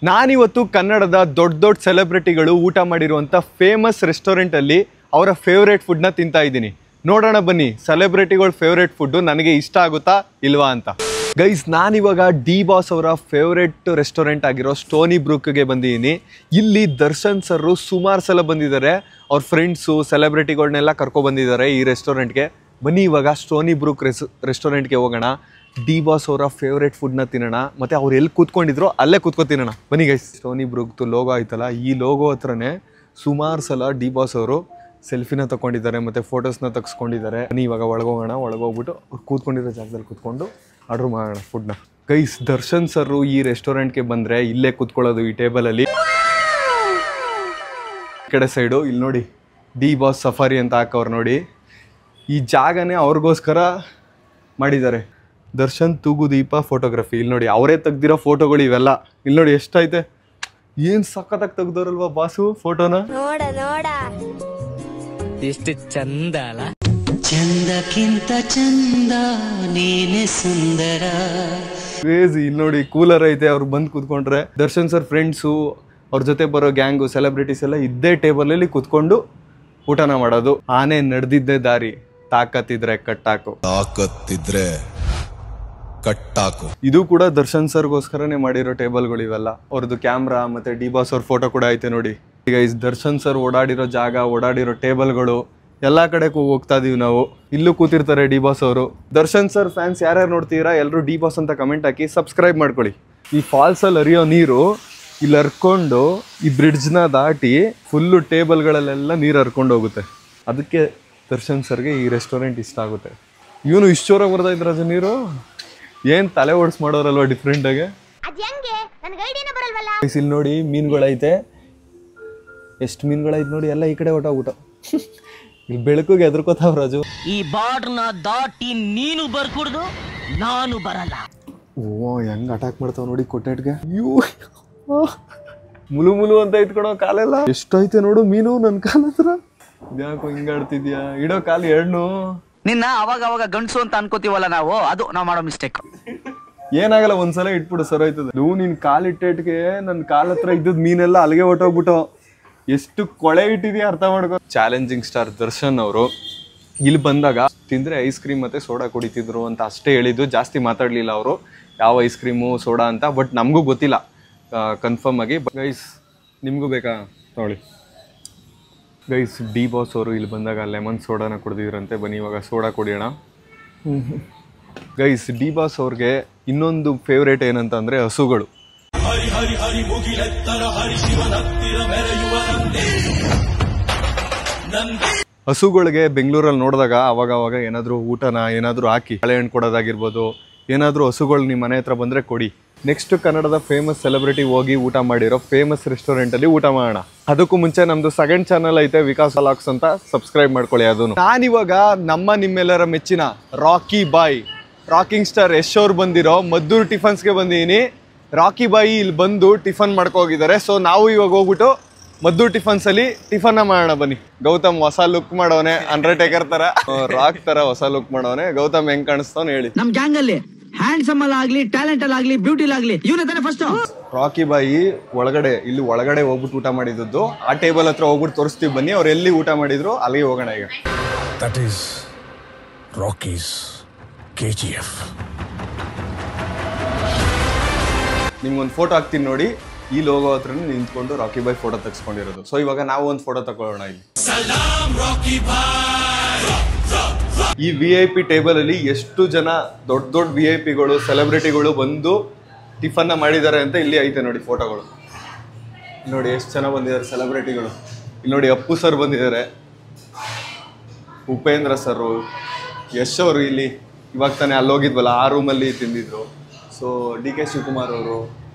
ನಾನಿವತ್ತು ಕನ್ನಡದ ದೊಡ್ಡ ದೊಡ್ಡ ಸೆಲೆಬ್ರಿಟಿಗಳು ಊಟ ಮಾಡಿರುವಂಥ ಫೇಮಸ್ ರೆಸ್ಟೋರೆಂಟಲ್ಲಿ ಅವರ ಫೇವ್ರೇಟ್ ಫುಡ್ನ ತಿಂತಾ ಇದ್ದೀನಿ. ನೋಡೋಣ ಬನ್ನಿ ಸೆಲೆಬ್ರಿಟಿಗಳ ಫೇವ್ರೇಟ್ ಫುಡ್ಡು ನನಗೆ ಇಷ್ಟ ಆಗುತ್ತಾ ಇಲ್ವಾ ಅಂತ. ಗೈಸ್, ನಾನಿವಾಗ ಡಿ ಬಾಸ್ ಅವರ ಫೇವ್ರೇಟ್ ರೆಸ್ಟೋರೆಂಟ್ ಆಗಿರೋ ಸ್ಟೋನಿ ಬ್ರೂಕ್ಗೆ ಬಂದಿದ್ದೀನಿ. ಇಲ್ಲಿ ದರ್ಶನ್ ಸರ್ರು ಸುಮಾರು ಸಲ ಬಂದಿದ್ದಾರೆ. ಅವ್ರ ಫ್ರೆಂಡ್ಸು ಸೆಲೆಬ್ರಿಟಿಗಳನ್ನೆಲ್ಲ ಕರ್ಕೊಬಂದಿದ್ದಾರೆ ಈ ರೆಸ್ಟೋರೆಂಟ್ಗೆ. ಬನ್ನಿ ಇವಾಗ ಸ್ಟೋನಿ ಬ್ರೂಕ್ ರೆಸ್ಟೋರೆಂಟ್ಗೆ ಹೋಗೋಣ. ಡಿ ಬಾಸ್ ಅವರ ಫೇವ್ರೇಟ್ ಫುಡ್ನ ತಿನ್ನೋಣ, ಮತ್ತು ಅವ್ರು ಎಲ್ಲಿ ಕೂತ್ಕೊಂಡಿದ್ರು ಅಲ್ಲೇ ಕೂತ್ಕೊ ತಿನ್ನೋಣ. ಬನ್ನಿ ಗೈಸ್, ಸ್ಟೋನಿ ಬ್ರೂಕ್ದು ಲೋಗೋ ಆಯ್ತಲ್ಲ, ಈ ಲೋಗೋ ಹತ್ರನೇ ಸುಮಾರು ಸಲ ಡಿ ಬಾಸ್ ಅವರು ಸೆಲ್ಫಿನ ತಗೊಂಡಿದ್ದಾರೆ ಮತ್ತು ಫೋಟೋಸ್ನ ತೆಗೆಸ್ಕೊಂಡಿದ್ದಾರೆ. ಬನ್ನಿ ಇವಾಗ ಒಳಗೋಗೋಣ. ಒಳಗೋಗ್ಬಿಟ್ಟು ಅವ್ರು ಕೂತ್ಕೊಂಡಿರೋ ಜಾಗದಲ್ಲಿ ಕೂತ್ಕೊಂಡು ಆರ್ಡ್ರ್ ಮಾಡೋಣ ಫುಡ್ನ. ಗೈಸ್, ದರ್ಶನ್ ಸರ್ರು ಈ ರೆಸ್ಟೋರೆಂಟ್ಗೆ ಬಂದರೆ ಇಲ್ಲೇ ಕೂತ್ಕೊಳ್ಳೋದು ಈ ಟೇಬಲಲ್ಲಿ. ಈ ಕಡೆ ಸೈಡು ಇಲ್ಲಿ ನೋಡಿ ಡಿ ಬಾಸ್ ಸಫಾರಿ ಅಂತ ಹಾಕವ್ರು ನೋಡಿ. ಈ ಜಾಗನೇ ಅವ್ರಿಗೋಸ್ಕರ ಮಾಡಿದ್ದಾರೆ. ದರ್ಶನ್ ತೂಗುದೀಪ ಫೋಟೋಗ್ರಫಿ. ಇಲ್ಲಿ ನೋಡಿ ಅವರೇ ತೆಗ್ದಿರೋ ಫೋಟೋಗಳು ಇವೆಲ್ಲ. ಇಲ್ಲಿ ನೋಡಿ ಎಷ್ಟೈತೆ, ಏನು ಸಖತ್ತಾಗಿ ತೆಗ್ದವ್ರಲ್ವಾ ಬಾಸು ಫೋಟೋನ. ನೋಡ ನೋಡ ಎಷ್ಟು ಚಂದ ಅಲ್ಲ. ಚಂದಕ್ಕಿಂತ ಚಂದ ನೀನೆ ಸುಂದರ. ಕ್ರೇಜಿ. ಇಲ್ಲಿ ನೋಡಿ ಕೂಲರ್ ಐತೆ, ಅವ್ರು ಬಂದು ಕೂತ್ಕೊಂಡ್ರೆ ದರ್ಶನ್ ಸರ್ ಫ್ರೆಂಡ್ಸು ಅವ್ರ ಜೊತೆ ಬರೋ ಗ್ಯಾಂಗು ಸೆಲೆಬ್ರಿಟೀಸ್ ಎಲ್ಲ ಇದ್ದೇ ಟೇಬಲಲ್ಲಿ ಕೂತ್ಕೊಂಡು ಊಟನ ಮಾಡೋದು. ಆನೆ ನಡೆದಿದ್ದೇ ದಾರಿ, ತಾಕತ್ತಿದ್ರೆ ಕಟ್ಟಾಕು. ತಾಕತ್ತಿದ್ರೆ ಕಟ್ಟಾಕು. ಇದು ಕೂಡ ದರ್ಶನ್ ಸರ್ಗೋಸ್ಕರನೇ ಮಾಡಿರೋ ಟೇಬಲ್ಗಳು ಇವೆಲ್ಲ. ಅವ್ರದ್ದು ಕ್ಯಾಮ್ರಾ ಮತ್ತೆ ಡಿ ಬಾಸ್ ಅವ್ರ ಫೋಟೋ ಕೂಡ ಐತೆ ನೋಡಿ. ಈಗ ದರ್ಶನ್ ಸರ್ ಓಡಾಡಿರೋ ಜಾಗ, ಓಡಾಡಿರೋ ಟೇಬಲ್ಗಳು ಎಲ್ಲ ಕಡೆ ಹೋಗ್ತಾ ಇದೀವಿ ನಾವು. ಇಲ್ಲೂ ಕೂತಿರ್ತಾರೆ ಡಿ ಬಾಸ್ ಅವರು. ದರ್ಶನ್ ಸರ್ ಫ್ಯಾನ್ಸ್ ಯಾರ್ಯಾರು ನೋಡ್ತೀರಾ ಎಲ್ಲರೂ ಡಿ ಬಾಸ್ ಅಂತ ಕಮೆಂಟ್ ಹಾಕಿ ಸಬ್ಸ್ಕ್ರೈಬ್ ಮಾಡ್ಕೊಳ್ಳಿ. ಈ ಫಾಲ್ಸಲ್ಲಿ ಹರಿಯೋ ನೀರು ಇಲ್ಲಿ ಹರ್ಕೊಂಡು ಈ ಬ್ರಿಡ್ಜ್ನ ದಾಟಿ ಫುಲ್ಲು ಟೇಬಲ್ಗಳಲ್ಲೆಲ್ಲ ನೀರು ಹರ್ಕೊಂಡು ಹೋಗುತ್ತೆ. ಅದಕ್ಕೆ ದರ್ಶನ್ ಸರ್ಗೆ ಈ ರೆಸ್ಟೋರೆಂಟ್ ಇಷ್ಟ ಆಗುತ್ತೆ. ಇವನು ಇಷ್ಟು ಜೋರಾಗಿ ಬರ್ತಾ ಇದ್ರ ನೀರು, ಏನು ತಲೆ ಓಡಿಸ್ ಮಾಡೋರಲ್ವ ಡಿಫ್ರೆಂಟಾಗಿ. ಇಲ್ಲಿ ನೋಡಿ ಮೀನುಗಳೈತೆ, ಎಷ್ಟು ಮೀನುಗಳೈತೆ ನೋಡಿ, ಎಲ್ಲ ಈ ಕಡೆ ಹೊಟ್ಟೋಗ್ಬಿಟ್ಟು ಇಲ್ಲಿ ಬೆಳಕಿಗೆ ಎದ್ರಕೋತಾವ ರಾಜು. ಈ ಬಾರ್ಡ್ನ ದಾಟಿ ನೀನು ಬರ್ಕೂಡ್ದು, ನಾನು ಬರಲ್ಲ. ಓ ಹೆಂಗ್ ಅಟ್ಯಾಕ್ ಮಾಡ್ತಾವ ನೋಡಿ ಕೊಟ್ಟೆಟ್ಗೆ. ಅಯ್ಯೋ ಮುಲು ಮುಲು ಅಂತ ಇಟ್ಕೊಳೋ ಕಾಲೆಲ್ಲ ಎಷ್ಟೈತೆ ನೋಡು ಮೀನು ನನ್ನ ಕಾಲ ಹತ್ರ. ಯಾಕೋ ಹಿಂಗಾಡ್ತಿದ್ಯಾ, ಇಡೋ ಕಾಲು ಎರಡ್ನು. ನಿನ್ನ ಅವಾಗ ಅವಾಗ ಗಂಡ್ಸು ಅಂತ ಅನ್ಕೋತೀವಲ್ಲ ನಾವು, ಅದು ನಾವು ಮಾಡೋ ಮಿಸ್ಟೇಕ್. ಏನಾಗಲ್ಲ, ಒಂದ್ಸಲ ಇಟ್ಬಿಡು ಸರ್ ಆಯ್ತದ. ನೀವು ನಿನ್ ಕಾಲ್ ಇಟ್ಟೆಟ್ಗೆ ನನ್ನ ಕಾಲ ಹತ್ರ ಇದ್ದದ್ ಮೀನೆಲ್ಲ ಅಲ್ಲಿಗೆ ಹೊಟ್ಟೋಗ್ಬಿಟ್ಟು ಎಷ್ಟು ಕೊಳೆ ಇಟ್ಟಿದ್ಯಾ ಅರ್ಥ ಮಾಡ್ಕೊ. ಚಾಲೆಂಜಿಂಗ್ ಸ್ಟಾರ್ ದರ್ಶನ್ ಅವರು ಇಲ್ಲಿ ಬಂದಾಗ ತಿಂದ್ರೆ ಐಸ್ ಕ್ರೀಮ್ ಮತ್ತೆ ಸೋಡಾ ಕುಡಿತಿದ್ರು ಅಂತ ಅಷ್ಟೇ ಹೇಳಿದ್ದು, ಜಾಸ್ತಿ ಮಾತಾಡ್ಲಿಲ್ಲ ಅವರು ಯಾವ ಐಸ್ ಕ್ರೀಮು ಸೋಡಾ ಅಂತ. ಬಟ್ ನಮಗೂ ಗೊತ್ತಿಲ್ಲ ಕನ್ಫರ್ಮ್ ಆಗಿ. ಗೈಸ್ ನಿಮಗೂ ಬೇಕಾ ನೋಡಿ. ಗೈಸ್, ಡಿ ಬಾಸ್ ಅವರು ಇಲ್ಲಿ ಬಂದಾಗ ಲೆಮನ್ ಸೋಡಾನ ಕುಡಿದಿದ್ರಂತೆ. ಬನ್ನಿ ಇವಾಗ ಸೋಡಾ ಕುಡಿಯೋಣ. ಗೈಸ್, ಡಿ ಬಾಸ್ ಅವ್ರಿಗೆ ಇನ್ನೊಂದು ಫೇವ್ರೇಟ್ ಏನಂತ ಅಂದರೆ ಹಸುಗಳು. ಹಸುಗಳಿಗೆ ಬೆಂಗಳೂರಲ್ಲಿ ನೋಡಿದಾಗ ಅವಾಗ ಏನಾದರೂ ಊಟನ ಏನಾದರೂ ಹಾಕಿ ಬಾಳೆಹಣ್ಣು ಕೊಡೋದಾಗಿರ್ಬೋದು, ಏನಾದರೂ ಹಸುಗಳು ನಿಮ್ಮ ಮನೆ ಹತ್ರ ಬಂದರೆ ಕೊಡಿ. ನೆಕ್ಸ್ಟ್ ಕನ್ನಡದ ಫೇಮಸ್ ಸೆಲೆಬ್ರಿಟಿ ಹೋಗಿ ಊಟ ಮಾಡಿರೋ ಫೇಮಸ್ ರೆಸ್ಟೋರೆಂಟಲ್ಲಿ ಊಟ ಮಾಡೋಣ. ಅದಕ್ಕೂ ಮುಂಚೆ ನಮ್ಮದು ಸೆಕೆಂಡ್ ಚಾನಲ್ ಐತೆ ವಿಕಾಸ್ ವ್ಲಾಗ್ಸ್ ಅಂತ, ಸಬ್ಸ್ಕ್ರೈಬ್ ಮಾಡ್ಕೊಳ್ಳಿ. ಅದನ್ನು ನಾನಿವಾಗ ನಿಮ್ಮೆಲ್ಲರ ಮೆಚ್ಚಿನ ರಾಕಿ ಬಾಯ್ ರಾಕಿಂಗ್ ಸ್ಟಾರ್ ಯಶ್ ಅವ್ರು ಬಂದಿರೋ ಮದ್ದೂರು ಟಿಫನ್ಸ್ಗೆ ಬಂದಿದ್ದೀನಿ. ರಾಕಿ ಬಾಯಿ ಇಲ್ಲಿ ಬಂದು ಟಿಫನ್ ಮಾಡ್ಕೋಗಿದ್ದಾರೆ. ಸೊ ನಾವು ಇವಾಗ ಹೋಗ್ಬಿಟ್ಟು ಮದ್ದೂರು ಟಿಫನ್ಸಲ್ಲಿ ಟಿಫನ್ನ ಮಾಡೋಣ ಬನ್ನಿ. ಗೌತಮ್ ಹೊಸ ಲುಕ್ ಮಾಡೋನೆ, ಅಂಡರ್ಟೇಕರ್ ತರ, ರಾಕ್ ತರ ಹೊಸ ಲುಕ್ ಮಾಡೋನೆ. ಗೌತಮ್ ಹೆಂಗ್ ಕಾಣಿಸ್ತಾವ್ ಹೇಳಿ. ನಮ್ ಗ್ಯಾಂಗ್ ಅಲ್ಲಿ ಹ್ಯಾಂಡ್ಸಮ್ ಅಲ್ಲಿ ಆಗ್ಲಿ, ಟ್ಯಾಲೆಂಟ್ ಅಲ್ಲಿ ಆಗ್ಲಿ, ಬ್ಯೂಟಿ ಆಗ್ಲಿ, ಇವನೇ ತಾನೆ ಫಸ್ಟ್. ರಾಕಿ ಬಾಯಿ ಇಲ್ಲಿ ಒಳಗಡೆ ಹೋಗ್ಬಿಟ್ಟು ಊಟ ಮಾಡಿದ್ದು. ಆ ಟೇಬಲ್ ಹತ್ರ ಹೋಗ್ಬಿಟ್ಟು ತೋರಿಸ್ತೀವಿ ಬನ್ನಿ, ಅವ್ರು ಎಲ್ಲಿ ಊಟ ಮಾಡಿದ್ರು ಅಲ್ಲಿಗೆ ಹೋಗೋಣ ಈಗ. That is ರಾಕೀಸ್ KGF. ನಿಮ್ಗೊಂದು ಫೋಟೋ ಹಾಕ್ತೀನಿ ನೋಡಿ. ಈ ಲೋಗೋ ಹತ್ರ ನಿಂತ್ಕೊಂಡು ರಾಕಿ ಬಾಯ್ ಫೋಟೋ ತೆಗೆಸ್ಕೊಂಡಿರೋದು. ಸೊ ಇವಾಗ ನಾವು ಒಂದು ಫೋಟೋ ತಗೊಳ್ಳೋಣ ಇಲ್ಲಿ. ಈ VIP ಟೇಬಲ್ ಅಲ್ಲಿ ಎಷ್ಟು ಜನ ದೊಡ್ಡ VIP ಸೆಲೆಬ್ರಿಟಿಗಳು ಬಂದು ಟಿಫನ್ನ ಮಾಡಿದ್ದಾರೆ ಅಂತ ಇಲ್ಲಿ ಐತೆ ನೋಡಿ ಫೋಟೋಗಳು. ನೋಡಿ ಎಷ್ಟು ಜನ ಬಂದಿದ್ದಾರೆ ಸೆಲೆಬ್ರಿಟಿಗಳು. ಇಲ್ಲಿ ನೋಡಿ ಅಪ್ಪು ಸರ್ ಬಂದಿದ್ದಾರೆ, ಉಪೇಂದ್ರ ಸರ್, ಯಶ್ ಅವರು ಇಲ್ಲಿ ಇವಾಗ ತಾನೇ ಅಲ್ಲಿ ಹೋಗಿದ್ವಲ್ಲ ಆ ರೂಮಲ್ಲಿ ತಿಂದಿದ್ರು. ಸೊ DK ಶಿವಕುಮಾರ್ ಅವರು,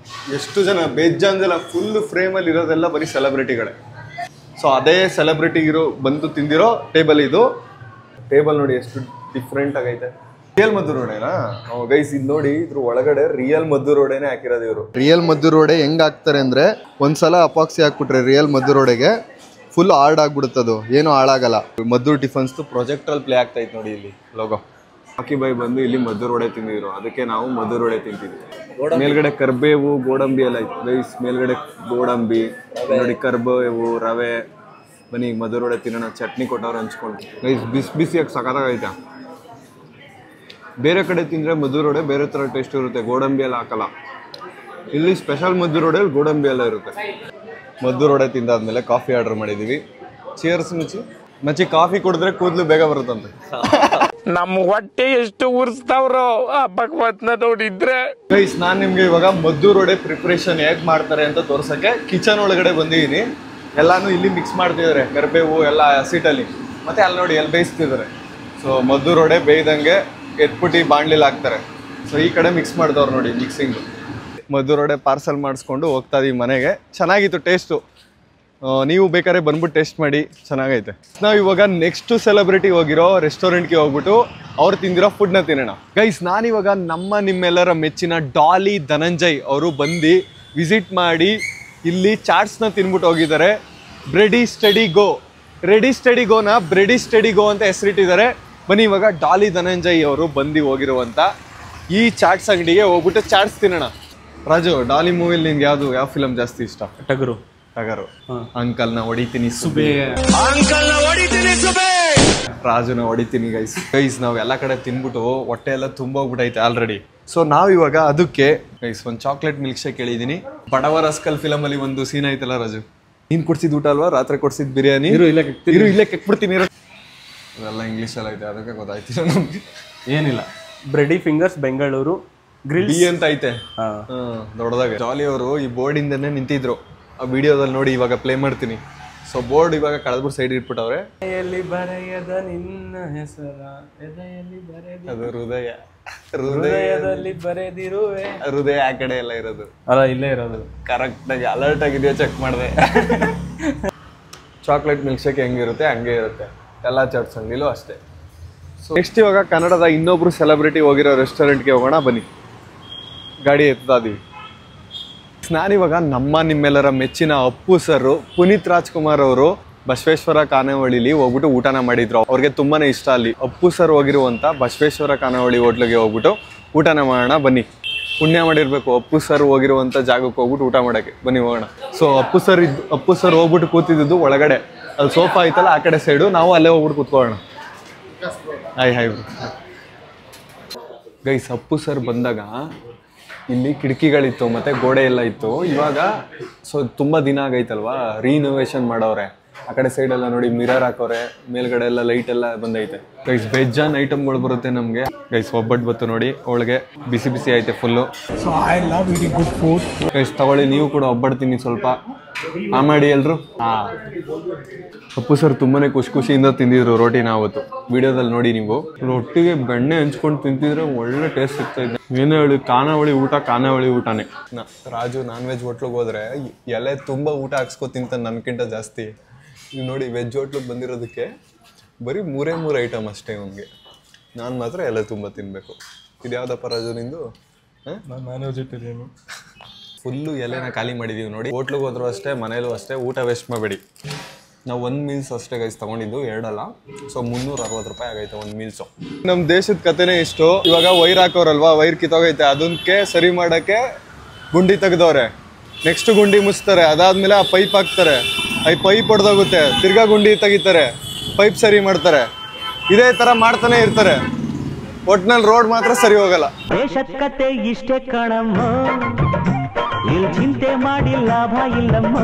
ಎಷ್ಟು ಜನ ಬೇಜಾನ್ದೆಲ್ಲ ಫುಲ್ ಫ್ರೇಮಲ್ಲಿ ಇರೋದೆಲ್ಲ ಬರೀ ಸೆಲೆಬ್ರಿಟಿಗಳೇ. ಸೊ ಅದೇ ಸೆಲೆಬ್ರಿಟಿ ಬಂದು ತಿಂದಿರೋ ಟೇಬಲ್ ಇದು. ಟೇಬಲ್ ನೋಡಿ ಎಷ್ಟು ಡಿಫ್ರೆಂಟ್ ಆಗೈತೆ. ರಿಯಲ್ ಮದ್ದೂರು ವಡೆನಾ ಗೈಸ್? ಇದು ನೋಡಿ, ಇದ್ರ ಒಳಗಡೆ ರಿಯಲ್ ಮದ್ದೂರು ವಡೆನೇ ಹಾಕಿರೋದು ಇವರು. ರಿಯಲ್ ಮದ್ದೂರು ವಡೆ ಹೆಂಗ್ ಹಾಕ್ತಾರೆ ಅಂದ್ರೆ, ಒಂದ್ಸಲ ಅಪಾಕ್ಸಿ ಹಾಕ್ಬಿಟ್ರೆ ರಿಯಲ್ ಮದ್ದೂರು ವಡೆಗೆ ಫುಲ್ ಹಾರ್ಡ್ ಆಗ್ಬಿಡುತ್ತದು, ಏನು ಹಾಳಾಗಲ್ಲ. ಮದ್ದೂರು ಟಿಫನ್ಸ್ ಪ್ರೊಜೆಕ್ಟ್ರಲ್ಲಿ ಪ್ಲೇ ಆಗ್ತಾ ಇತ್ತು ನೋಡಿ ಇಲ್ಲಿ ಲೋಗೋ. ರಾಕಿ ಬಾಯ್ ಬಂದು ಇಲ್ಲಿ ಮದ್ದೂರು ವಡೆ ತಿಂದಿದ್ರು, ಅದಕ್ಕೆ ನಾವು ಮದ್ದೂರು ವಡೆ ತಿಂತಿದ್ವಿ. ಮೇಲ್ಗಡೆ ಕರ್ಬೇವು ಗೋಡಂಬಿ ಎಲ್ಲ ಇತ್ತು ಗೈಸ್. ಮೇಲ್ಗಡೆ ಗೋಡಂಬಿ ನೋಡಿ, ಕರ್ಬೇವು, ರವೆ. ಬನ್ನಿ ಮದ್ದೂರು ವಡೆ ತಿನ್ನೋಣ. ಚಟ್ನಿ ಕೊಟ್ಟವ್ರು ಹಂಚ್ಕೊಂಡು ಗೈಸ್, ಬಿಸಿಯಾಗಿ ಸಖತ್ತಾಗೈತೆ. ಬೇರೆ ಕಡೆ ತಿಂದರೆ ಮದ್ದೂರು ವಡೆ ಬೇರೆ ಥರ ಟೇಸ್ಟ್ ಇರುತ್ತೆ, ಗೋಡಂಬಿ ಎಲ್ಲ ಹಾಕಲ್ಲ. ಇಲ್ಲಿ ಸ್ಪೆಷಲ್ ಮದ್ದೂರು ವಡೆಯಲ್ಲಿ ಗೋಡಂಬಿ ಎಲ್ಲ ಇರುತ್ತೆ. ಮದ್ದೂರು ವಡೆ ತಿಂದಾದ್ಮೇಲೆ ಕಾಫಿ ಆರ್ಡರ್ ಮಾಡಿದ್ದೀವಿ. ಚಿಯರ್ಸ್ ಮಚ್ಚಿ ಕಾಫಿ ಕುಡಿದ್ರೆ ಕೂದಲು ಬೇಗ ಬರುತ್ತಂತೆ. ನಮ್ಮ ಹೊಟ್ಟೆ ಎಷ್ಟು ಉರ್ಸ್ತಾವ್ರೋ ಆ ಭಗವತ್ನ ನೋಡಿದ್ರೆ. ಗೈಸ್, ನಾನು ನಿಮ್ಗೆ ಇವಾಗ ಮದ್ದೂರು ವಡೆ ಪ್ರಿಪ್ರೇಷನ್ ಹೇಗೆ ಮಾಡ್ತಾರೆ ಅಂತ ತೋರ್ಸಕ್ಕೆ ಕಿಚನ್ ಒಳಗಡೆ ಬಂದಿದ್ದೀನಿ. ಎಲ್ಲಾನು ಇಲ್ಲಿ ಮಿಕ್ಸ್ ಮಾಡ್ತಿದ್ದಾರೆ, ಕರಿಬೇವು ಎಲ್ಲ ಹಸಿಟ್ಟಲ್ಲಿ. ಮತ್ತೆ ಅಲ್ಲಿ ನೋಡಿ ಎಲ್ಲಿ ಬೇಯಿಸ್ತಿದ್ದಾರೆ. ಸೊ ಮದ್ದೂರು ವಡೆ ಬೇಯ್ದಂಗೆ ಎತ್ಬಿಟ್ಟು ಬಾಣ್ಲಿಲಿ ಹಾಕ್ತಾರೆ. ಸೊ ಈ ಕಡೆ ಮಿಕ್ಸ್ ಮಾಡಿದವ್ರು ನೋಡಿ, ಮಿಕ್ಸಿಂಗು. ಮದ್ದೂರು ವಡೆ ಪಾರ್ಸಲ್ ಮಾಡಿಸ್ಕೊಂಡು ಹೋಗ್ತಾ ಇದೀವಿ ಮನೆಗೆ. ಚೆನ್ನಾಗಿತ್ತು ಟೇಸ್ಟು. ನೀವು ಬೇಕಾದ್ರೆ ಬಂದ್ಬಿಟ್ಟು ಟೇಸ್ಟ್ ಮಾಡಿ, ಚೆನ್ನಾಗೈತೆ. ನಾವು ಇವಾಗ ನೆಕ್ಸ್ಟ್ ಸೆಲೆಬ್ರಿಟಿ ಹೋಗಿರೋ ರೆಸ್ಟೋರೆಂಟ್ಗೆ ಹೋಗ್ಬಿಟ್ಟು ಅವ್ರು ತಿಂದಿರೋ ಫುಡ್ನ ತಿನ್ನೋಣ. ಗೈಸ್, ನಾನಿವಾಗ ನಿಮ್ಮೆಲ್ಲರ ಮೆಚ್ಚಿನ ಡಾಲಿ ಧನಂಜಯ್ ಅವರು ಬಂದು ವಿಸಿಟ್ ಮಾಡಿ ಇಲ್ಲಿ ಚಾಟ್ಸ್ನ ತಿನ್ಬಿಟ್ಟು ಹೋಗಿದ್ದಾರೆ. ಬ್ರೆಡಿ ಸ್ಟಡಿ ಗೋ, ರೆಡಿ ಸ್ಟಡಿ ಗೋನ ಬ್ರೆಡಿ ಸ್ಟಡಿ ಗೋ ಅಂತ ಹೆಸರಿಟ್ಟಿದ್ದಾರೆ. ಬನ್ನಿ ಇವಾಗ ಡಾಲಿ ಧನಂಜಯ್ ಅವರು ಬಂದು ಹೋಗಿರುವಂಥ ಈ ಚಾಟ್ಸ್ ಅಂಗಡಿಗೆ ಹೋಗ್ಬಿಟ್ಟು ಚಾಟ್ಸ್ ತಿನ್ನೋಣ. ರಾಜು, ಡಾಲಿ ಮೂವಿಲಿ ನಿಂಗೆ ಯಾವ ಫಿಲಮ್ ಜಾಸ್ತಿ ಇಷ್ಟ? ಟಗರು. ಅಂಕಲ್ನ ಹೊಡಿತೀನಿ ಸುಬೆ, ರಾಜುನ ಹೊಡಿತೀನಿ. ಗೈಸ್ ನಾವ್ ಎಲ್ಲ ಕಡೆ ತಿನ್ಬಿಟ್ಟು ಹೊಟ್ಟೆ ಎಲ್ಲ ತುಂಬೋಗ್ಬಿಟ್ಟೈತೆ ಆಲ್ರೆಡಿ. ಸೊ ನಾವ್ ಇವಾಗ ಅದಕ್ಕೆ ಗೈಸ್ ಒಂದು ಚಾಕ್ಲೇಟ್ ಮಿಲ್ಕ್ ಶೇಕ್ ಹೇಳಿದೀನಿ. ಬಡವರ ರಸ್ಕಲ್ ಫಿಲಮ್ ಅಲ್ಲಿ ಒಂದು ಸೀನ್ ಐತಲ್ಲ ರಾಜು, ನೀನ್ ಕೊಡ್ಸಿದ್ ಊಟ ಅಲ್ವಾ, ರಾತ್ರಿ ಕೊಡ್ಸಿದ್ ಬಿರಿಯಾನಿ. ಇಲ್ಲೇ ಕೆಕ್ಬಿಡ್ತೀನಿ. ಅದೆಲ್ಲ ಇಂಗ್ಲಿಷ್ ಎಲ್ಲ ಐತೆ, ಅದಕ್ಕೆ ಗೊತ್ತಾಯ್ತಿಲ್ಲ ನಮ್ಗೆ. ಏನಿಲ್ಲ, ಬ್ರೆಡಿ ಫಿಂಗರ್ಸ್ ಬೆಂಗಳೂರು ಗ್ರಿಲ್ ಅಂತ ಐತೆ ದೊಡ್ಡದಾಗ. ಜಾಲಿ ಅವರು ಈ ಬೋರ್ಡ್ ಇಂದನೇ ನಿಂತಿದ್ರು. ಆ ವಿಡಿಯೋದಲ್ಲಿ ನೋಡಿ ಇವಾಗ ಪ್ಲೇ ಮಾಡ್ತೀನಿ. ಸೊ ಬೋರ್ಡ್ ಇವಾಗ ಕಳೆದ್ಬಿಟ್ಟು ಸೈಡ್ ಇಟ್ಬಿಟ್ಟವ್ರೆ. ಬರೆಯದ ನಿನ್ನ ಹೆಸರ ಎದೆಯಲ್ಲಿ ಬರೆದ, ಅದು ಹೃದಯ, ಹೃದಯದಲ್ಲಿ ಬರೆದಿರುವೆ. ಹೃದಯ ಆ ಕಡೆ ಎಲ್ಲ ಇರೋದು ಅಲ್ಲ, ಇಲ್ಲೇ ಇರೋದು. ಕರೆಕ್ಟ್ ಆಗಿ ಅಲರ್ಟ್ ಆಗಿದೆಯಾ ಚೆಕ್ ಮಾಡಿದೆ. ಚಾಕ್ಲೇಟ್ ಮಿಲ್ಕ್ ಶೇಕ್ ಹೆಂಗಿರುತ್ತೆ ಹಂಗೆ ಇರುತ್ತೆ ಎಲ್ಲ ಚಾಟ್ಸ್ ಅಂಗಡಿಲೂ ಅಷ್ಟೇ. ಸೊ ನೆಕ್ಸ್ಟ್ ಇವಾಗ ಕನ್ನಡದ ಇನ್ನೊಬ್ರು ಸೆಲೆಬ್ರಿಟಿ ಹೋಗಿರೋ ರೆಸ್ಟೋರೆಂಟ್ಗೆ ಹೋಗೋಣ ಬನ್ನಿ. ಗಾಡಿ ಎತ್ತಾ ಇದೀವಿ. ನಾನಿವಾಗ ನಿಮ್ಮೆಲ್ಲರ ಮೆಚ್ಚಿನ ಅಪ್ಪು ಸರ್, ಪುನೀತ್ ರಾಜ್ಕುಮಾರ್ ಅವರು ಬಸವೇಶ್ವರ ಖಾನಾವಳಿಲಿ ಹೋಗ್ಬಿಟ್ಟು ಊಟನ ಮಾಡಿದ್ರು. ಅವ್ರಿಗೆ ತುಂಬಾನೇ ಇಷ್ಟ ಅಲ್ಲಿ. ಅಪ್ಪು ಸರ್ ಹೋಗಿರುವಂತ ಬಸವೇಶ್ವರ ಖಾನಾವಳಿ ಹೋಟ್ಲಿಗೆ ಹೋಗ್ಬಿಟ್ಟು ಊಟನ ಮಾಡೋಣ ಬನ್ನಿ. ಪುಣ್ಯ ಮಾಡಿರ್ಬೇಕು ಅಪ್ಪು ಸರ್ ಹೋಗಿರುವಂತ ಜಾಗಕ್ಕೆ ಹೋಗ್ಬಿಟ್ಟು ಊಟ ಮಾಡಕ್ಕೆ. ಬನ್ನಿ ಹೋಗೋಣ. ಸೊ ಅಪ್ಪು ಸರ್ ಹೋಗ್ಬಿಟ್ಟು ಕೂತಿದ್ದು ಒಳಗಡೆ, ಅಲ್ಲಿ ಸೋಫಾ ಐತಲ್ಲ ಆ ಕಡೆ ಸೈಡು, ನಾವು ಅಲ್ಲೇ ಹೋಗ್ಬಿಟ್ಟು ಕೂತ್ಕೊಳ್ಳೋಣ. ಹಾಯ್ ಗೈಸ್, ಅಪ್ಪು ಸರ್ ಬಂದಾಗ ಇಲ್ಲಿ ಕಿಟಕಿಗಳಿತ್ತು ಮತ್ತೆ ಗೋಡೆ ಎಲ್ಲ ಇತ್ತು. ಇವಾಗ ಸೊ ತುಂಬಾ ದಿನ ಆಗೈತಲ್ವಾ, ರೀನೋವೇಷನ್ ಮಾಡವ್ರೆ. ಆ ಕಡೆ ಸೈಡ್ ಎಲ್ಲ ನೋಡಿ ಮಿರರ್ ಹಾಕೋರೆ, ಮೇಲ್ಗಡೆ ಎಲ್ಲ ಲೈಟ್ ಎಲ್ಲ ಬಂದೈತೆ. ಗೈಸ್ ಬೇಜಾನ್ ಐಟಮ್ಗಳು ಬರುತ್ತೆ ನಮ್ಗೆ. ಗೈಸ್ ಒಬ್ಬಟ್ಟು ಬತ್ತು ನೋಡಿ, ಒಳಗೆ ಬಿಸಿ ಬಿಸಿ ಐತೆ ಫುಲ್ಲು. ಗೈಸ್ ತಗೊಳ್ಳಿ, ನೀವು ಕೂಡ ಒಬ್ಬಟ್ಟು ತಿನ್ನಿ ಸ್ವಲ್ಪ. ಮಾಡಿ ಎಲ್ರು. ಅಪ್ಪು ಸರ್ ತುಂಬಾನೇ ಖುಷಿಯಿಂದ ತಿಂದಿದ್ರು ರೋಟಿನ ಅವತ್ತು. ವಿಡಿಯೋದಲ್ಲಿ ನೋಡಿ ನೀವು. ರೊಟ್ಟಿಗೆ ಬೆಣ್ಣೆ ಹಂಚ್ಕೊಂಡು ತಿಂತಿದ್ರೆ ಒಳ್ಳೆ ಟೇಸ್ಟ್ ಸಿಗ್ತಾ ಇದೆ. ಏನೇ ಹೇಳಿ, ಖಾನಾವಳಿ ಊಟನೇ. ರಾಜು ನಾನ್ ವೆಜ್ ಹೋಟ್ಲಿಗೆ ಹೋದ್ರೆ ಎಲೆ ತುಂಬಾ ಊಟ ಹಾಕ್ಸ್ಕೊ ತಿಂತ ನನ್ಕಿಂತ ಜಾಸ್ತಿ. ನೀವು ನೋಡಿ ವೆಜ್ ಹೋಟ್ಲಿಗೆ ಬಂದಿರೋದಕ್ಕೆ ಬರೀ 3 ಐಟಮ್ ಅಷ್ಟೇ ನಮಗೆ. ನಾನು ಮಾತ್ರ ಎಲೆ ತುಂಬ ತಿನ್ಬೇಕು. ಇದು ಯಾವ್ದಪ್ಪ ರಾಜು ನಿಂದು? Non vegetarian. ಫುಲ್ಲು ಎಲೆನ ಖಾಲಿ ಮಾಡಿದೀವಿ ನೋಡಿ. ಹೋಟ್ಲಿಗೆ ಹೋದ್ರು ಅಷ್ಟೇ, ಮನೇಲೂ ಅಷ್ಟೇ, ಊಟ ವೇಸ್ಟ್ ಮಾಡಬೇಡಿ. ನಾವು 1 ಮೀಲ್ಸ್ ಅಷ್ಟೇ ಗೈಸ್ ತಗೊಂಡಿದ್ದು, 2 ಅಲ್ಲ. ಸೊ 360 ರೂಪಾಯಿ ಆಗೈತೆ 1 ಮೀಲ್ಸು. ನಮ್ಮ ದೇಶದ ಕತೆನೇ ಇಷ್ಟು. ಇವಾಗ ವೈರ್ ಹಾಕೋರಲ್ವಾ, ವೈರ್ ಕಿತ್ತೋಗೈತೆ, ಅದಕ್ಕೆ ಸರಿ ಮಾಡೋಕ್ಕೆ ಗುಂಡಿ ತೆಗೆದವ್ರೆ. ನೆಕ್ಸ್ಟ್ ಗುಂಡಿ ಮುಚ್ತಾರೆ, ಅದಾದ್ಮೇಲೆ ಆ ಪೈಪ್ ಹಾಕ್ತಾರೆ. ಆ ಪೈಪ್ ಹೊಡೆದೋಗುತ್ತೆ, ತಿರ್ಗಾ ಗುಂಡಿ ತೆಗಿತಾರೆ, ಪೈಪ್ ಸರಿ ಮಾಡ್ತಾರೆ. ಇದೇ ಥರ ಮಾಡ್ತಾನೆ ಇರ್ತಾರೆ. ಒಟ್ನಲ್ಲಿ ರೋಡ್ ಮಾತ್ರ ಸರಿ ಹೋಗಲ್ಲ. ದೇಶದ ಕತೆ ಇಷ್ಟೇ ಕಣಮ್ಮ, ಚಿಂತೆ ಮಾಡಿ ಲಾಭ ಇಲ್ಲಮ್ಮ.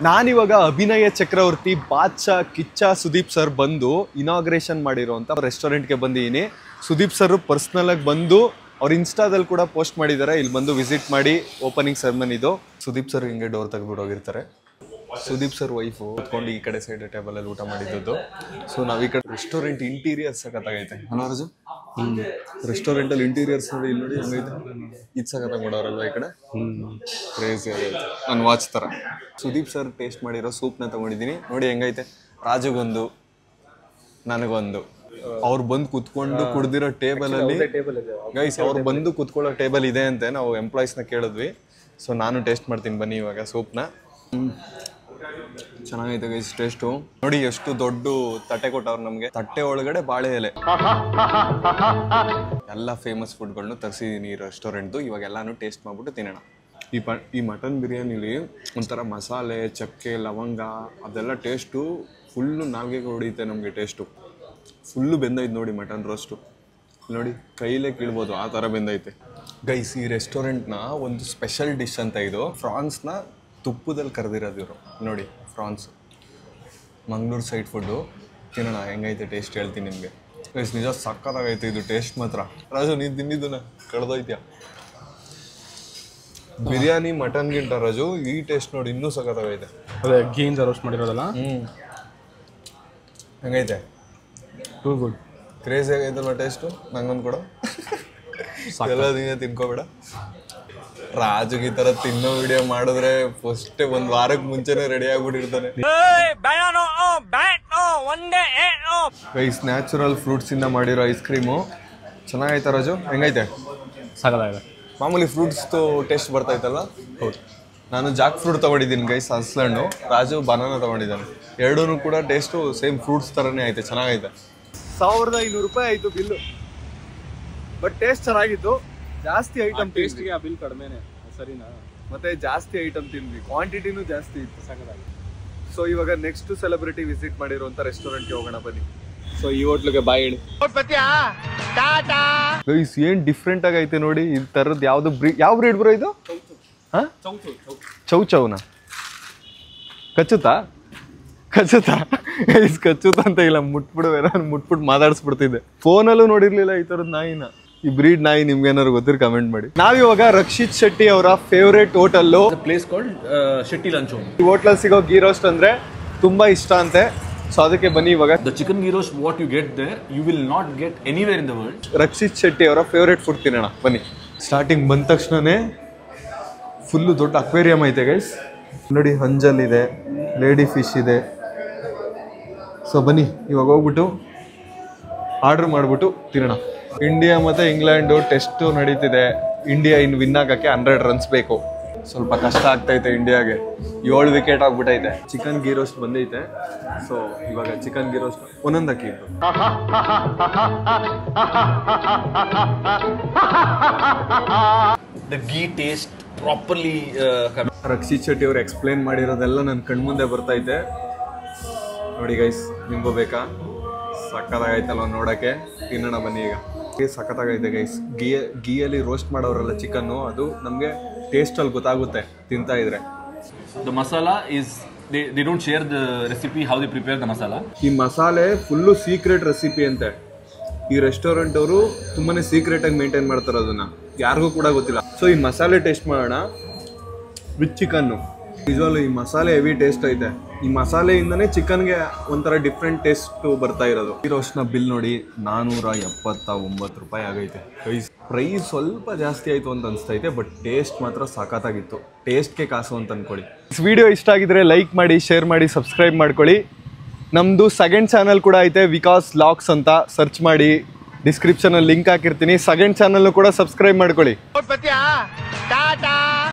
ನಾನಿವಾಗ ಅಭಿನಯ ಚಕ್ರವರ್ತಿ ಬಾದ್ಶಾ ಕಿಚ್ಚ ಸುದೀಪ್ ಸರ್ ಬಂದು ಇನಾಗ್ರೇಷನ್ ಮಾಡಿರುವಂಥ ರೆಸ್ಟೋರೆಂಟ್ಗೆ ಬಂದಿದ್ದೀನಿ. ಸುದೀಪ್ ಸರ್ ಪರ್ಸ್ನಲ್ ಆಗಿ ಬಂದು ಅವ್ರ ಇನ್ಸ್ಟಾದಲ್ಲಿ ಕೂಡ ಪೋಸ್ಟ್ ಮಾಡಿದ್ದಾರೆ. ಇಲ್ಲಿ ಬಂದು ವಿಸಿಟ್ ಮಾಡಿ ಓಪನಿಂಗ್ ಸೆರೆಮನಿದು. ಸುದೀಪ್ ಸರ್ ಹಿಂಗೆ ಡೋರ್ ತೆಗೆದ್ಬಿಟ್ಟು ಹೋಗಿರ್ತಾರೆ. ಸುದೀಪ್ ಸರ್ ವೈಫು ಕೂತ್ಕೊಂಡು ಈ ಕಡೆ ಸೈಡ್ ಟೇಬಲಲ್ಲಿ ಊಟ ಮಾಡಿದ್ದು. ಸೊ ನಾವು ಈ ಕಡೆ ರೆಸ್ಟೋರೆಂಟ್ ಇಂಟೀರಿಯರ್ಸ್ ಸಖತ್ತಾಗೈತೆ. ಹಲೋ ರಾಜು, ರೆಸ್ಟೋರೆಂಟಲ್ಲಿ ಇಂಟೀರಿಯರ್ಸ್ ನೋಡಿ, ಇಲ್ಲಿ ನೋಡಿ ಹೆಂಗೈತೆ. ಇದು ಸಖತ್ತಾಗಿ ಮಾಡೋರಲ್ವ ಈ ಕಡೆ. ಕ್ರೇಜಿ ಆಗೈತೆ, ನನ್ನ ವಾಚ್ ಥರ. ಸುದೀಪ್ ಸರ್ ಟೇಸ್ಟ್ ಮಾಡಿರೋ ಸೂಪ್ನ ತೊಗೊಂಡಿದ್ದೀನಿ ನೋಡಿ ಹೆಂಗೈತೆ. ರಾಜುಗೊಂದು, ನನಗೊಂದು. ಅವ್ರು ಬಂದು ಕುತ್ಕೊಂಡು ಕುಡ್ದಿರೋ ಟೇಬಲಲ್ಲಿ ಗೈಸ್, ಅವ್ರು ಬಂದು ಕುತ್ಕೊಳ್ಳೋ ಟೇಬಲ್ ಇದೆ ಅಂತೆ. ನಾವು ಎಂಪ್ಲಾಯೀಸ್ನ ಕೇಳಿದ್ವಿ. ಸೊ ನಾನು ಟೇಸ್ಟ್ ಮಾಡ್ತೀನಿ ಬನ್ನಿ ಇವಾಗ ಸೂಪ್ನ. ಚೆನ್ನಾಗೈತೆ ಗೈಸ್ ಟೇಸ್ಟು. ನೋಡಿ ಎಷ್ಟು ದೊಡ್ಡ ತಟ್ಟೆ ಕೊಟ್ಟವ್ರು ನಮಗೆ. ತಟ್ಟೆ ಒಳಗಡೆ ಬಾಳೆ ಎಲೆ. ಎಲ್ಲ ಫೇಮಸ್ ಫುಡ್ಗಳನ್ನು ತರಿಸಿದ್ದೀನಿ ಈ ರೆಸ್ಟೋರೆಂಟ್ದು. ಇವಾಗ ಎಲ್ಲಾನು ಟೇಸ್ಟ್ ಮಾಡ್ಬಿಟ್ಟು ತಿನ್ನೋಣ. ಈ ಮಟನ್ ಬಿರಿಯಾನಿಲಿ ಒಂಥರ ಮಸಾಲೆ, ಚಕ್ಕೆ, ಲವಂಗ ಅದೆಲ್ಲ ಟೇಸ್ಟು ಫುಲ್ಲು ನಾಲ್ಗೆಗೆ ಹೊಡಿಯುತ್ತೆ ನಮಗೆ. ಟೇಸ್ಟು ಫುಲ್ಲು ಬೆಂದೈತೆ ನೋಡಿ ಮಟನ್ ರೋಸ್ಟು. ನೋಡಿ ಕೈಲೇ ಕೀಳ್ಬೋದು ಆ ಥರ ಬೆಂದೈತೆ ಗೈಸ್. ಈ ರೆಸ್ಟೋರೆಂಟ್ನ ಒಂದು ಸ್ಪೆಷಲ್ ಡಿಶ್ ಅಂತ ಇದು. ಫ್ರಾನ್ಸ್ನ ತುಪ್ಪದಲ್ಲಿ ಕರೆದಿರೋದು ಇವರು. ನೋಡಿ ಫ್ರಾನ್ಸ್, ಮಂಗಳೂರು ಸೈಡ್ ಫುಡ್ಡು. ತಿನ್ನೋಣ ಹೆಂಗೈತೆ ಟೇಸ್ಟ್ ಹೇಳ್ತೀನಿ ನಿಮಗೆ ಗೈಸ್. ನಿಜ ಸಕ್ಕತ್ತಾಗೈತೆ ಇದು ಟೇಸ್ಟ್ ಮಾತ್ರ. ರಾಜು ನೀನು ತಿಂದಿದ್ದನ್ನ ಕಳೆದೋಯ್ತ್ಯಾ. ಬಿರಿಯಾನಿ ಮಟನ್ಗಿಂತ ರಾಜು ಈ ಟೇಸ್ಟ್ ನೋಡಿ ಇನ್ನೂ ಸಕ್ಕತ್ತಾಗೈತೆ. ಅದೇ ಗೀಯಿಂದ ರೋಸ್ಟ್ ಮಾಡಿರೋದಲ್ಲ. ಹೆಂಗೈತೆ? Too good. ಕ್ರೇಜಿ ಆಗೈತಲ್ವ ಟೇಸ್ಟು. ನಂಗೊಂದು ಕೊಡು. ಎಲ್ಲ ನೀನೇ ತಿನ್ಕೋಬೇಡ. ರಾಜುಗೆ ಈ ಥರ ತಿನ್ನೋ ವಿಡಿಯೋ ಮಾಡಿದ್ರೆ ಫಸ್ಟ್ ಒಂದು ವಾರಕ್ಕೆ ಮುಂಚೆನೇ ರೆಡಿ ಆಗ್ಬಿಟ್ಟಿರ್ತಾನೆ. ಗೈಸ್ ನ್ಯಾಚುರಲ್ ಫ್ರೂಟ್ಸಿಂದ ಮಾಡಿರೋ ಐಸ್ ಕ್ರೀಮು ಚೆನ್ನಾಗೈತೆ ರಾಜು. ಹೆಂಗೈತೆ? ಸಾಕಾಗಿದೆ. ಮಾಮೂಲಿ ಫ್ರೂಟ್ಸ್ದು ಟೇಸ್ಟ್ ಬರ್ತಾಯ್ತಲ್ಲ. ಹೌದು. ನಾನು ಜಾಕ್ ಫ್ರೂಟ್ ತೊಗೊಂಡಿದ್ದೀನಿ ಗೈಸ್, ಹಸ್ಲಣ್ಣು. ರಾಜು ಬನಾನಾ ತೊಗೊಂಡಿದ್ದಾನೆ. ಎರಡೂ ಕೂಡ ಟೇಸ್ಟು ಸೇಮ್ ಫ್ರೂಟ್ಸ್ ಥರನೇ ಐತೆ. ಚೆನ್ನಾಗೈತೆ. 1500 ರೂಪಾಯಿ ಆಯಿತು ಬಿಲ್ಲು. ಬಟ್ ಟೇಸ್ಟ್ ಚೆನ್ನಾಗಿತ್ತು. ಜಾಸ್ತಿ ಐಟಮ್ ಟೇಸ್ಟ್ಗೆ ಆ ಬಿಲ್ ಕಡಿಮೆನೆ, ಸರಿನಾ? ಮತ್ತೆ ಜಾಸ್ತಿ ಐಟಮ್ ತಿಂದ್ವಿ, ಕ್ವಾಂಟಿಟಿನೂ ಜಾಸ್ತಿ ಇತ್ತು. ಸಾಕಾಗಿ. ಸೊ ಇವಾಗ ನೆಕ್ಸ್ಟ್ ಸೆಲೆಬ್ರಿಟಿ ವಿಸಿಟ್ ಮಾಡಿರುವಂಥ ರೆಸ್ಟೋರೆಂಟ್ಗೆ ಹೋಗೋಣ ಬನ್ನಿ. ಸೊ ಈ ಹೋಟ್ಲಿಗೆ ಬಾಯ್ ಹೇಳಿ. ಗೈಸ್ ಏನು ಡಿಫ್ರೆಂಟ್ ಆಗೈತೆ ನೋಡಿ. ಈ ಥರದ್ದು ಯಾವುದು ಯಾವ ಬ್ರೀಡ್ ಬ್ರೋ ಇದು? ಹಾಂ, ಚೌಚೌನ ಕಚ್ಚುತ್ತಾ ಕಚ್ಚುತ್ತಾ ಅಂತ ಇಲ್ಲ, ಮುಟ್ಬಿಡುವೆ. ನಾನು ಮುಟ್ಬಿಟ್ಟು ಮಾತಾಡಿಸ್ಬಿಡ್ತಿದ್ದೆ. ಫೋನಲ್ಲೂ ನೋಡಿರ್ಲಿಲ್ಲ ಈ ಥರದ್ದು ನಾಯಿನ. ಈ ಬ್ರೀಡ್ ನಾಯಿ ನಿಮ್ಗೆ ಏನಾದ್ರು ಗೊತ್ತಿರ ಕಮೆಂಟ್ ಮಾಡಿ. ನಾವಿವಾಗ ರಕ್ಷಿತ್ ಶೆಟ್ಟಿ ಅವರ favourite hotel place called Shetty lunch home. ಈ ಹೋಟ್ಲಲ್ಲಿ ಸಿಗೋ ಗೀ ರೋಸ್ಟ್ ಅಂದ್ರೆ ತುಂಬಾ ಇಷ್ಟ ಅಂತೆ. ಸೊ ಅದಕ್ಕೆ ಬನ್ನಿ ಇವಾಗ The chicken ghee roast what you get there you will not get anywhere in the world. Rakshit Shetty ಅವರ ಫೇವ್ರೇಟ್ ಫುಡ್ ತಿನ್ನೋಣ ಬನ್ನಿ. ಸ್ಟಾರ್ಟಿಂಗ್ ಬಂದ ತಕ್ಷಣನೇ ಫುಲ್ಲು ದೊಡ್ಡ ಅಕ್ವೇರಿಯಂ ಐತೆ ಗೈಸ್. ನೋಡಿ ಹಂಜಲ್ ಇದೆ, ಲೇಡಿ ಫಿಶ್ ಇದೆ. ಸೊ ಬನ್ನಿ ಇವಾಗ ಹೋಗ್ಬಿಟ್ಟು ಆರ್ಡ್ರ್ ಮಾಡಿಬಿಟ್ಟು ತಿನ್ನೋಣ. ಇಂಡಿಯಾ ಮತ್ತು ಇಂಗ್ಲೆಂಡು ಟೆಸ್ಟು ನಡೀತಿದೆ. ಇಂಡಿಯಾ ಇನ್ನು ವಿನ್ ಆಗೋಕ್ಕೆ 100 ರನ್ಸ್ ಬೇಕು. ಸ್ವಲ್ಪ ಕಷ್ಟ ಆಗ್ತೈತೆ ಇಂಡಿಯಾಗೆ. 7 ವಿಕೆಟ್ ಆಗ್ಬಿಟ್ಟೈತೆ. ಚಿಕನ್ ಗೀ ರೋಸ್ಟ್ ಬಂದೈತೆ. ಸೊ ಇವಾಗ ಚಿಕನ್ ಗೀ ರೋಸ್ಟ್ ಒಂದೊಂದು ಅಕ್ಕಿ ಇತ್ತು. The ghee taste properly Rakshit Shetty ಅವರು ಎಕ್ಸ್ಪ್ಲೇನ್ ಮಾಡಿರೋದೆಲ್ಲ ನನ್ನ ಕಣ್ಮುಂದೆ ಬರ್ತೈತೆ ನೋಡಿ ಗೈಸ್. ನಿಮಗೂ ಬೇಕಾ? ಸಕ್ಕತ್ತಾಗೈತಲ್ವ ನೋಡೋಕ್ಕೆ. ತಿನ್ನೋಣ ಬನ್ನಿ ಈಗ. ಸಖತ್ತಾಗೈತೆ ಗೈಸ್. ಗೀಯಲ್ಲಿ ರೋಸ್ಟ್ ಮಾಡೋರಲ್ಲ ಚಿಕನ್ನು, ಅದು ನಮಗೆ ಟೇಸ್ಟಲ್ಲಿ ಗೊತ್ತಾಗುತ್ತೆ ತಿಂತಾ ಇದ್ರೆ. the masala is they don't share the recipe how they prepare the masala. ಈ ಮಸಾಲೆ ಫುಲ್ಲು ಸೀಕ್ರೆಟ್ ರೆಸಿಪಿ ಅಂತೆ. ಈ ರೆಸ್ಟೋರೆಂಟ್ ಅವರು ತುಂಬಾನೇ ಸೀಕ್ರೆಟ್ ಆಗಿ ಮೇಂಟೈನ್ ಮಾಡ್ತಾರೆ ಅದನ್ನ, ಯಾರಿಗೂ ಕೂಡ ಗೊತ್ತಿಲ್ಲ. ಸೊ ಈ ಮಸಾಲೆ ಟೇಸ್ಟ್ ಮಾಡೋಣ ವಿತ್ ಚಿಕನ್ನು. ನಿಜವಾಗ್ಲೂ ಈ ಮಸಾಲೆ ಹೆವಿ ಟೇಸ್ಟ್ ಐತೆ. ಈ ಮಸಾಲೆಯಿಂದನೇ ಚಿಕನ್ಗೆ ಒಂಥರ ಡಿಫ್ರೆಂಟ್ ಟೇಸ್ಟ್ ಬರ್ತಾ ಇರೋದು. ಈ ರೋಸ್ಟ್ನ ಬಿಲ್ ನೋಡಿ 479 ರೂಪಾಯಿ ಆಗೈತೆ. ಪ್ರೈಸ್ ಸ್ವಲ್ಪ ಜಾಸ್ತಿ ಆಯಿತು ಅಂತ ಅನಿಸ್ತೈತೆ, ಬಟ್ ಟೇಸ್ಟ್ ಮಾತ್ರ ಸಖತ್ತಾಗಿತ್ತು. ಟೇಸ್ಟ್ಗೆ ಕಾಸು ಅಂತ ಅಂದ್ಕೊಳ್ಳಿ. ವಿಡಿಯೋ ಇಷ್ಟ ಆಗಿದ್ರೆ ಲೈಕ್ ಮಾಡಿ, ಶೇರ್ ಮಾಡಿ, ಸಬ್ಸ್ಕ್ರೈಬ್ ಮಾಡ್ಕೊಳ್ಳಿ. ನಮ್ಮದು ಸೆಕೆಂಡ್ ಚಾನಲ್ ಕೂಡ ಐತೆ, ವಿಕಾಸ್ ಲಾಕ್ಸ್ ಅಂತ ಸರ್ಚ್ ಮಾಡಿ. ಡಿಸ್ಕ್ರಿಪ್ಷನಲ್ಲಿ ಲಿಂಕ್ ಹಾಕಿರ್ತೀನಿ. ಸೆಕೆಂಡ್ ಚಾನಲ್ನು ಕೂಡ ಸಬ್ಸ್ಕ್ರೈಬ್ ಮಾಡ್ಕೊಳ್ಳಿ.